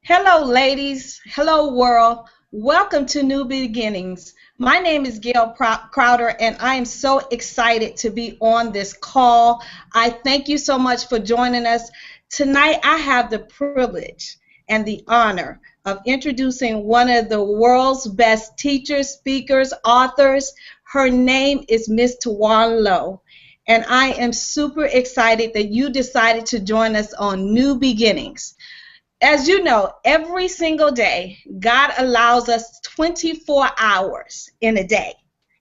Hello, ladies. Hello, world. Welcome to New Beginnings. My name is Gail Crowder, and I am so excited to be on this call. I thank you so much for joining us. Tonight, I have the privilege and the honor of introducing one of the world's best teachers, speakers, authors. Her name is Miss Tawawn Lowe. And I am super excited that you decided to join us on New Beginnings. As you know, every single day, God allows us 24 hours in a day,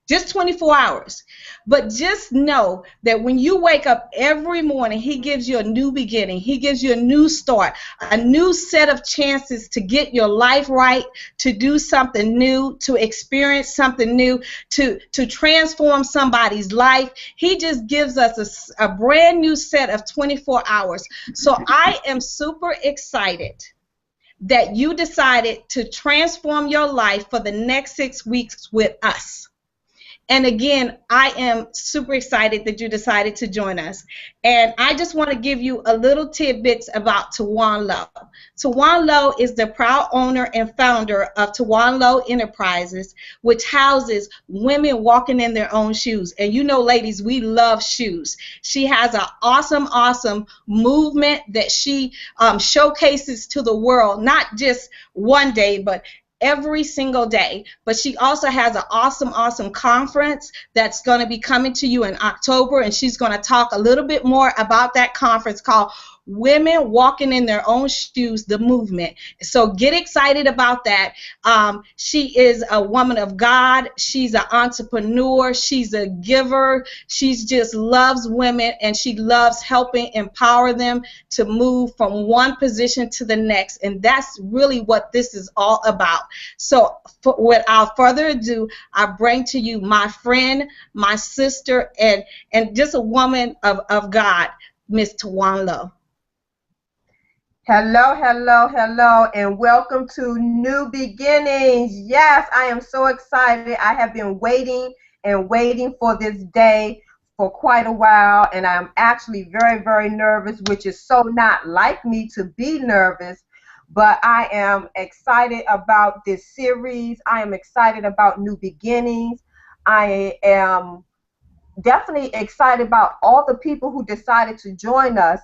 just 24 hours. But just know that when you wake up every morning, He gives you a new beginning. He gives you a new start, a new set of chances to get your life right, to do something new, to experience something new, to transform somebody's life. He just gives us a brand new set of 24 hours. So I am super excited that you decided to transform your life for the next 6 weeks with us. And again, I am super excited that you decided to join us. And I just want to give you a little tidbits about Tawawn Lowe. Tawawn Lowe is the proud owner and founder of Tawawn Lowe Enterprises, which houses women walking in their own shoes. And you know, ladies, we love shoes. She has an awesome movement that she showcases to the world, not just one day, but every single day. But she also has an awesome conference that's going to be coming to you in October, and she's going to talk a little bit more about that conference called Women Walking in Their Own Shoes, the movement. So get excited about that. She is a woman of God. She's an entrepreneur. She's a giver. She just loves women, and she loves helping empower them to move from one position to the next. And that's really what this is all about. So without further ado, I bring to you my friend, my sister, and just a woman of God, Miss Tawawn Lowe. Hello, and welcome to New Beginnings. Yes, I am so excited. I have been waiting for this day for quite a while, and I'm actually very nervous, which is so not like me to be nervous, but I am excited about this series. I am excited about New Beginnings. I am definitely excited about all the people who decided to join us.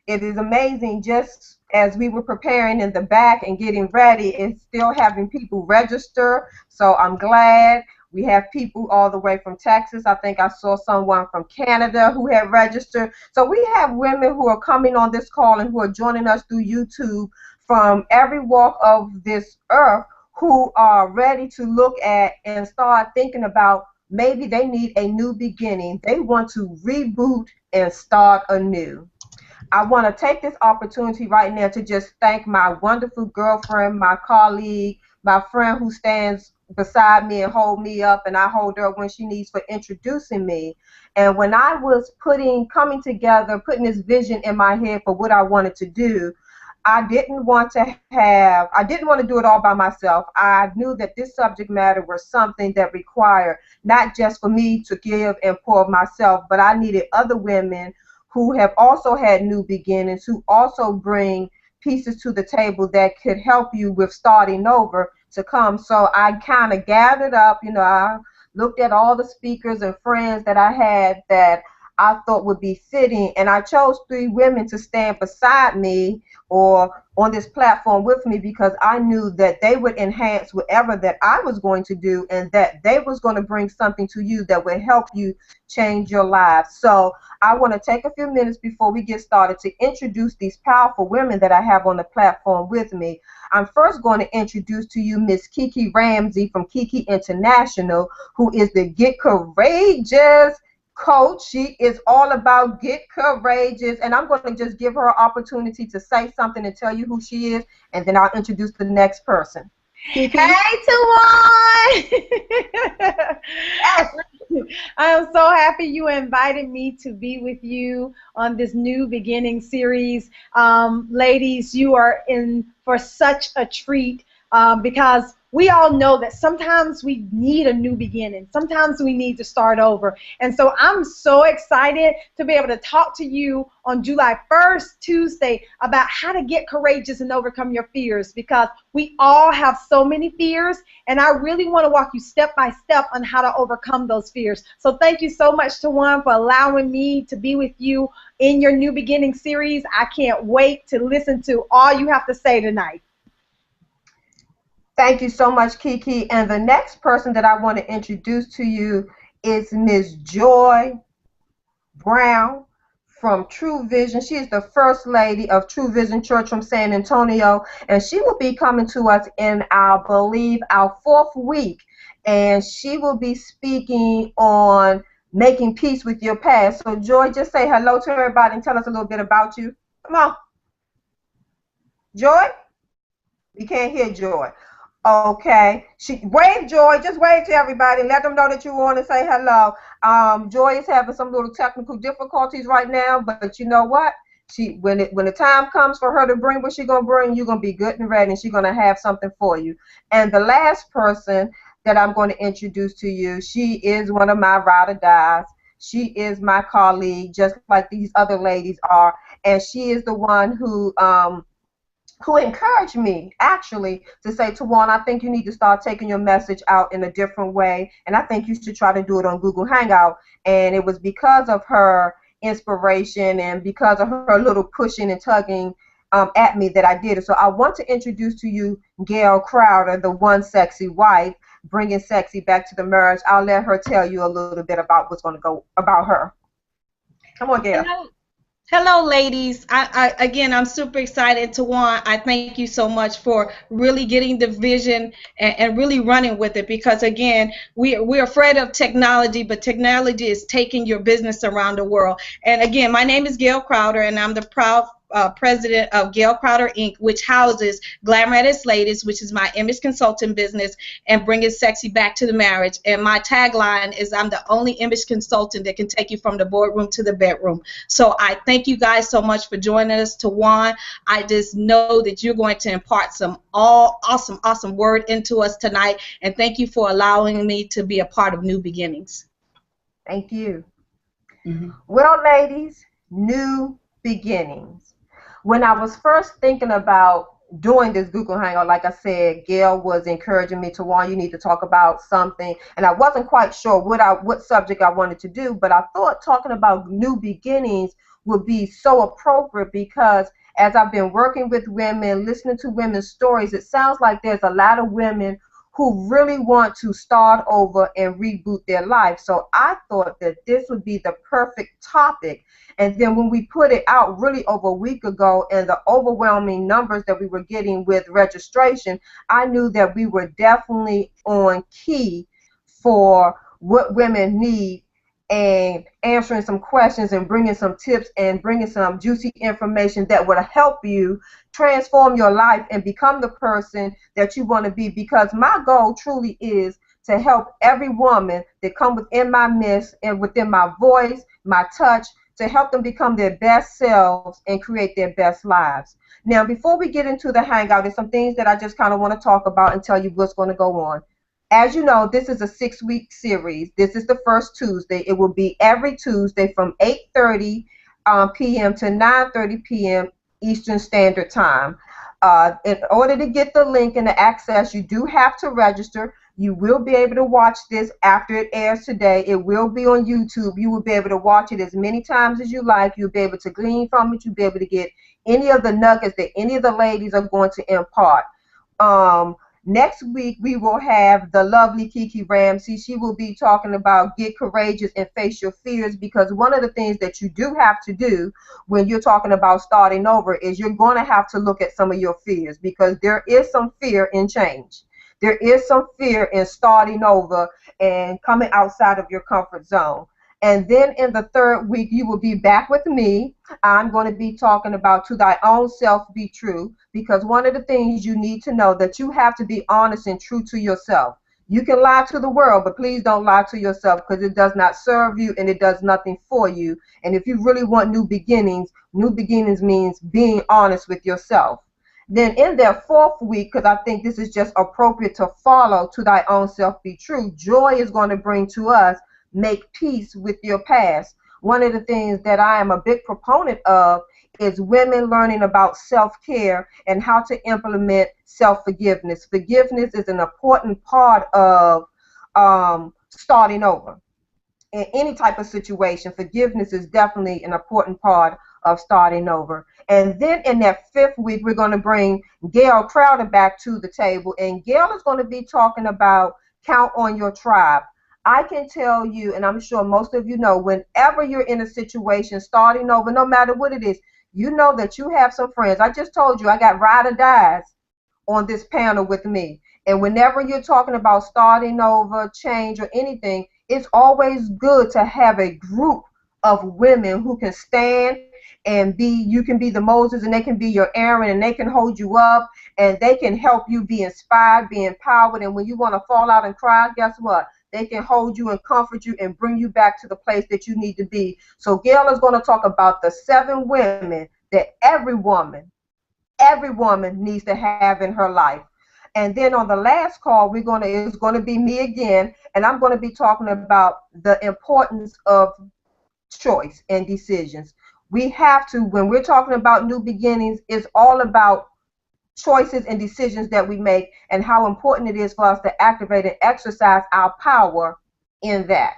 It is amazing, just as we were preparing in the back and getting ready, and still having people register. So I'm glad we have people all the way from Texas. I think I saw someone from Canada who had registered. So we have women who are coming on this call and who are joining us through YouTube from every walk of this earth, who are ready to look at and start thinking about maybe they need a new beginning. They want to reboot and start anew. I want to take this opportunity right now to just thank my wonderful girlfriend, my colleague, my friend who stands beside me and hold me up, and I hold her when she needs, for introducing me. And when I was putting this vision in my head for what I wanted to do, I didn't want to do it all by myself. I knew that this subject matter was something that required not just for me to give and pour myself, but I needed other women who have also had new beginnings, who also bring pieces to the table that could help you with starting over to come. So I kind of gathered up, I looked at all the speakers and friends that I had that I thought would be fitting, and I chose 3 women to stand beside me or on this platform with me, because I knew that they would enhance whatever that I was going to do, and that they was going to bring something to you that would help you change your lives. So I want to take a few minutes before we get started to introduce these powerful women that I have on the platform with me. I'm first going to introduce to you Miss Kiki Ramsey from Kiki International, who is the Get Courageous coach. She is all about get courageous, and I'm going to just give her an opportunity to say something and tell you who she is, and then I'll introduce the next person. Kiki? Hey, Tawawn! Yes. I am so happy you invited me to be with you on this New Beginning series. Ladies, you are in for such a treat because we all know that sometimes we need a new beginning. Sometimes we need to start over. And so I'm so excited to be able to talk to you on July 1st, Tuesday, about how to get courageous and overcome your fears, because we all have so many fears, and I really want to walk you step by step on how to overcome those fears. So thank you so much, Tawawn, for allowing me to be with you in your New Beginning series. I can't wait to listen to all you have to say tonight. Thank you so much, Kiki. And the next person that I want to introduce to you is Ms. Joy Brown from True Vision. She is the First Lady of True Vision Church from San Antonio, and she will be coming to us in, I believe, our 4th week, and she will be speaking on making peace with your past. So Joy, just say hello to everybody and tell us a little bit about you. Come on. Joy? We can't hear Joy. Okay, wave, Joy. Just wave to everybody and let them know that you want to say hello. Joy is having some little technical difficulties right now, but you know what? When the time comes for her to bring what she's gonna bring, you're gonna be good and ready, and she's gonna have something for you. And the last person that I'm going to introduce to you, she is one of my ride or dies. She is my colleague, just like these other ladies are, and she is the one who encouraged me, actually, to say, Tawawn, I think you need to start taking your message out in a different way, and I think you should try to do it on Google Hangout. And it was because of her inspiration and because of her little pushing and tugging at me that I did it. So I want to introduce to you Gail Crowder, the One Sexy Wife, bringing sexy back to the marriage. I'll let her tell you a little bit about what's going to go about her. Come on, Gail. Hello, ladies. Again, I'm super excited. Tawawn, I thank you so much for really getting the vision and really running with it, because, again, we're afraid of technology, but technology is taking your business around the world. And, again, my name is Gail Crowder, and I'm the proud president of Gail Crowder, Inc., which houses Glamorous Ladies, which is my image consulting business, and bringing sexy back to the marriage. And my tagline is, I'm the only image consultant that can take you from the boardroom to the bedroom. So I thank you guys so much for joining us. Tawawn, I just know that you're going to impart some awesome word into us tonight, and thank you for allowing me to be a part of New Beginnings. Thank you. Well, ladies, new beginnings. When I was first thinking about doing this Google Hangout, like I said, Gail was encouraging me, Tawawn, you need to talk about something, and I wasn't quite sure what subject I wanted to do, but I thought talking about new beginnings would be so appropriate, because as I've been working with women, listening to women's stories, it sounds like there's a lot of women who really want to start over and reboot their life. So I thought that this would be the perfect topic. And then when we put it out really over a week ago, and the overwhelming numbers that we were getting with registration, I knew that we were definitely on key for what women need, and answering some questions and bringing some tips and bringing some juicy information that would help you transform your life and become the person that you want to be. Because my goal truly is to help every woman that come within my midst and within my voice, my touch, to help them become their best selves and create their best lives. Now, before we get into the hangout, there's some things that I just kind of want to talk about and tell you what's going to go on. As you know, this is a 6-week series. This is the first Tuesday. It will be every Tuesday from 8:30 p.m. to 9:30 p.m. Eastern Standard Time. In order to get the link and the access, you do have to register. You will be able to watch this after it airs today. It will be on YouTube. You will be able to watch it as many times as you like. You'll be able to glean from it. You'll be able to get any of the nuggets that any of the ladies are going to impart. Next week, we will have the lovely Kiki Ramsey. She will be talking about get courageous and face your fears, because one of the things that you do have to do when you're talking about starting over is you're going to have to look at some of your fears, because there is some fear in change. There is some fear in starting over and coming outside of your comfort zone. And then in the 3rd week, you will be back with me. I'm going to be talking about to thy own self be true, because one of the things you need to know that you have to be honest and true to yourself. You can lie to the world, but please don't lie to yourself, because it does not serve you and it does nothing for you. And if you really want new beginnings means being honest with yourself. Then in their fourth week, because I think this is just appropriate to follow, to thy own self be true, joy is going to bring to us, make peace with your past. One of the things that I am a big proponent of is women learning about self-care and how to implement self-forgiveness. Forgiveness is an important part of starting over. In any type of situation, forgiveness is definitely an important part of starting over. And then in that fifth week, we're going to bring Gail Crowder back to the table. And Gail is going to be talking about count on your tribe. I can tell you, and I'm sure most of you know, whenever you're in a situation starting over, no matter what it is, you know that you have some friends. I just told you I got ride or dies on this panel with me. And whenever you're talking about starting over, change, or anything, it's always good to have a group of women who can stand and you can be the Moses and they can be your Aaron and they can hold you up and they can help you be inspired, be empowered. And when you want to fall out and cry, guess what? They can hold you and comfort you and bring you back to the place that you need to be. So Gail is going to talk about the 7 women that every woman needs to have in her life. And then on the last call, it's going to be me again, and I'm going to be talking about the importance of choice and decisions. We have to, when we're talking about new beginnings, it's all about choices and decisions that we make and how important it is for us to activate and exercise our power in that.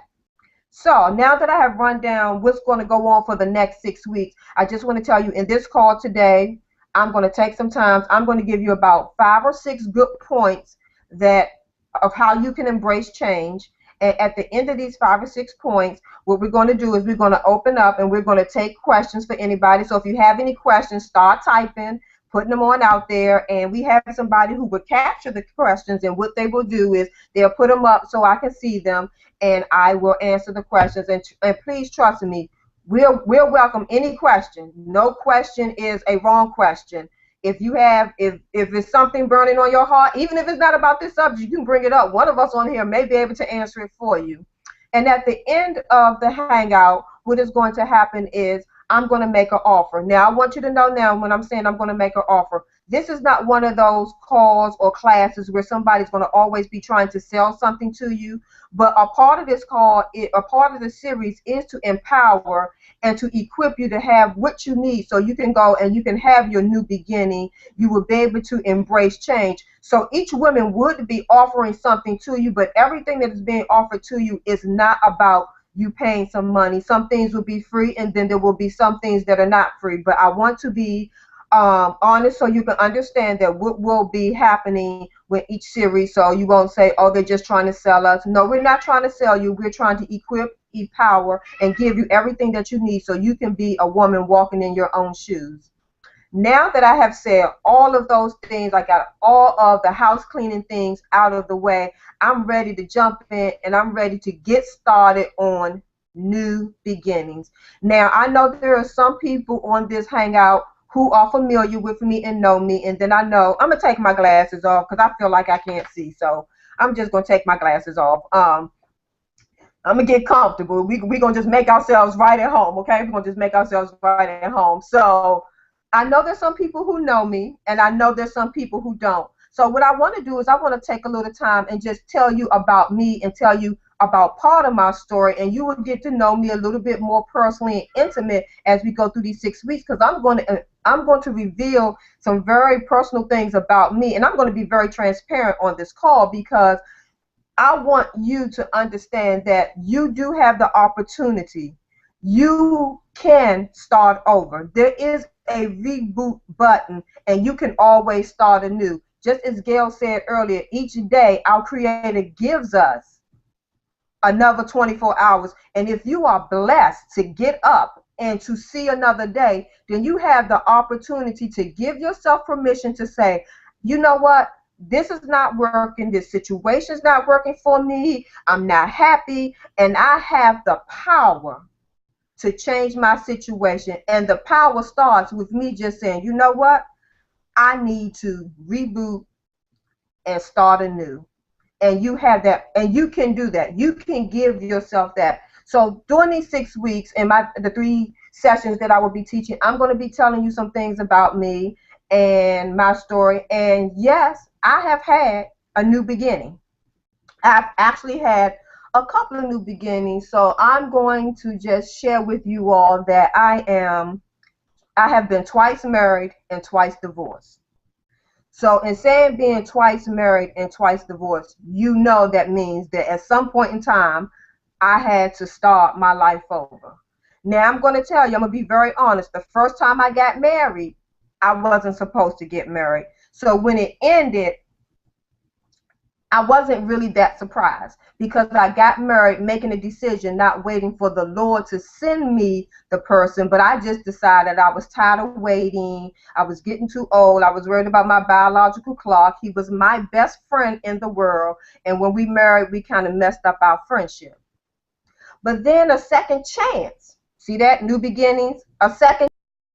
So now that I have run down what's going to go on for the next 6 weeks, I just want to tell you in this call today, I'm going to take some time. I'm going to give you about 5 or 6 good points of how you can embrace change. And at the end of these 5 or 6 points, what we're going to do is we're going to open up and we're going to take questions for anybody. So if you have any questions, start typing, putting them on out there. And we have somebody who will capture the questions. And what they will do is they'll put them up so I can see them and I will answer the questions. And please trust me. We'll welcome any question. No question is a wrong question. If it's something burning on your heart, even if it's not about this subject, you can bring it up. One of us on here may be able to answer it for you. And at the end of the hangout, what is going to happen is I'm going to make an offer. Now, I want you to know now when I'm saying I'm going to make an offer, this is not one of those calls or classes where somebody's going to always be trying to sell something to you. But a part of this call, a part of the series is to empower and to equip you to have what you need so you can go and you can have your new beginning. You will be able to embrace change. So each woman would be offering something to you, but everything that is being offered to you is not about you paying some money. Some things will be free, and then there will be some things that are not free. But I want to be honest so you can understand that what will be happening with each series, so you won't say, oh, they're just trying to sell us. No, we're not trying to sell you. We're trying to equip, empower, and give you everything that you need so you can be a woman walking in your own shoes. Now that I have said all of those things, I got all of the house cleaning things out of the way, I'm ready to jump in and I'm ready to get started on new beginnings. Now, I know there are some people on this hangout who are familiar with me and know me, and then I know I'm going to take my glasses off because I feel like I can't see, so I'm just going to take my glasses off. I'm going to get comfortable. We're going to just make ourselves right at home, okay? We're going to just make ourselves right at home. So I know there's some people who know me, and I know there's some people who don't. So what I want to do is I want to take a little time and just tell you about me and tell you about part of my story, and you will get to know me a little bit more personally and intimate as we go through these 6 weeks, because I'm going to reveal some very personal things about me, and I'm going to be very transparent on this call because I want you to understand that you do have the opportunity. You can start over. There is a reboot button, and you can always start anew. Just as Gail said earlier, each day our Creator gives us another 24 hours. And if you are blessed to get up and to see another day, then you have the opportunity to give yourself permission to say, you know what? This is not working. This situation is not working for me. I'm not happy. And I have the power to change my situation. And the power starts with me just saying, you know what? I need to reboot and start anew. And you have that, and you can do that. You can give yourself that. So during these 6 weeks, and the 3 sessions that I will be teaching, I'm going to be telling you some things about me and my story. And yes, I have had a new beginning. I've actually had a couple of new beginnings. So I'm going to just share with you all that I have been twice married and twice divorced. So in saying being twice married and twice divorced, you know that means that at some point in time, I had to start my life over. Now I'm going to tell you, I'm going to be very honest. The first time I got married, I wasn't supposed to get married. So when it ended, I wasn't really that surprised because I got married making a decision, not waiting for the Lord to send me the person, but I just decided I was tired of waiting. I was getting too old. I was worried about my biological clock. He was my best friend in the world, and when we married, we kind of messed up our friendship. But then a second chance, see that? New beginnings, a second